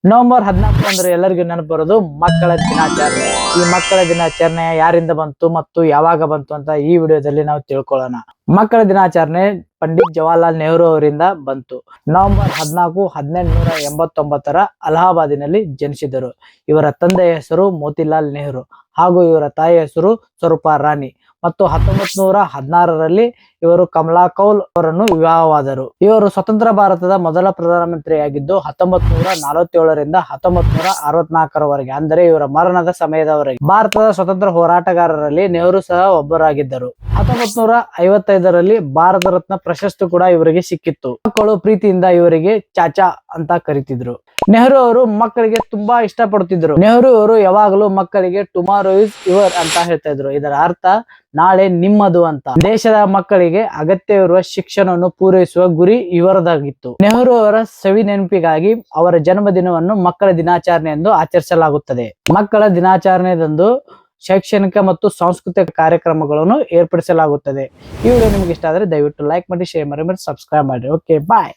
November 14 ಅಂದ್ರೆ ಎಲ್ಲರಿಗೂ ನೆನಪು ಬರೋದು ಮಕ್ಕಳ ದಿನಾಚರಣೆ. ಈ ಮಕ್ಕಳ ದಿನಾಚರಣೆ ಯಾರಿಂದ ಬಂತು ಮತ್ತು ಯಾವಾಗ ಬಂತು ಅಂತ ಈ ವಿಡಿಯೋದಲ್ಲಿ ನಾವು ತಿಳ್ಕೊಳ್ಳೋಣ. ಮಕ್ಕಳ ದಿನಾಚರಣೆ ಪಂಡಿತ್ ಜವಾಹರ್ಲಾಲ್ ನೆಹರು ಅವರಿಂದ ಬಂತು. ನವೆಂಬರ್ 14, 1889 ಅಲಹಾಬಾದಿನಲ್ಲಿ ಜನಿಸಿದರು. ಇವರ ತಂದೆಯ ಹೆಸರು ಮೋತಿಲಾಲ್ ನೆಹರು ಹಾಗೂ ಇವರ ತಾಯಿಯ ಹೆಸರು ಸ್ವರೂಪ ರಾಣಿ ಮತ್ತು 1916 ಇವರು ಕಮಲಾ ಕೌಲ್ ಅವರನ್ನು ವಿವಾಹವಾದರು. ಇವರು ಸ್ವತಂತ್ರ ಭಾರತದ ಮೊದಲ ಪ್ರಧಾನಮಂತ್ರಿಯಾಗಿದ್ದು 1947 1964 ಅಂದರೆ ಇವರ ಮರಣದ ಸಮಯದವರೆಗೆ ಭಾರತದ ಸ್ವತಂತ್ರ ಹೋರಾಟಗಾರರಲ್ಲಿ ನೆಹರು ಸಹ ಒಬ್ಬರಾಗಿದ್ದರು. 1955 ಭಾರತ ರತ್ನ ಪ್ರಶಸ್ತಿ ಕೂಡ ಇವರಿಗೆ ಸಿಕ್ಕಿತ್ತು. ಮಕ್ಕಳು ಪ್ರೀತಿಯಿಂದ ಇವರಿಗೆ ಚಾಚಾ ಅಂತ ಕರಿತಿದ್ರು. ನೆಹರು ಅವರು ಮಕ್ಕಳಿಗೆ ತುಂಬಾ ಇಷ್ಟ ಪಡುತ್ತಿದ್ರು. ನೆಹರು ಅವರು ಯಾವಾಗಲೂ ಮಕ್ಕಳಿಗೆ ಟುಮಾರೋ ಇಸ್ ಯುವರ್ ಅಂತ ಹೇಳ್ತಾ ಇದ್ರು. ಇದರ ಅರ್ಥ ನಾಳೆ ನಿಮ್ಮದು ಅಂತ. ದೇಶದ ಮಕ್ಕಳಿಗೆ ಅಗತ್ಯವಿರುವ ಶಿಕ್ಷಣವನ್ನು ಪೂರೈಸುವ ಗುರಿ ಇವರದಾಗಿತ್ತು. ನೆಹರು ಅವರ ಸವಿ ನೆನಪಿಗಾಗಿ ಅವರ ಜನ್ಮದಿನವನ್ನು ಮಕ್ಕಳ ದಿನಾಚರಣೆ ಎಂದು ಆಚರಿಸಲಾಗುತ್ತದೆ. ಮಕ್ಕಳ ದಿನಾಚರಣೆದಂದು ಶೈಕ್ಷಣಿಕ ಮತ್ತು ಸಾಂಸ್ಕೃತಿಕ ಕಾರ್ಯಕ್ರಮಗಳನ್ನು ಏರ್ಪಡಿಸಲಾಗುತ್ತದೆ. ಈ ವಿಡಿಯೋ ನಿಮಗೆ ಇಷ್ಟ ಆದರೆ ದಯವಿಟ್ಟು ಲೈಕ್ ಮಾಡಿ, ಶೇರ್ ಮಾಡಿ ಮತ್ತು ಸಬ್ಸ್ಕ್ರೈಬ್ ಮಾಡಿ. ಓಕೆ, ಬಾಯ್.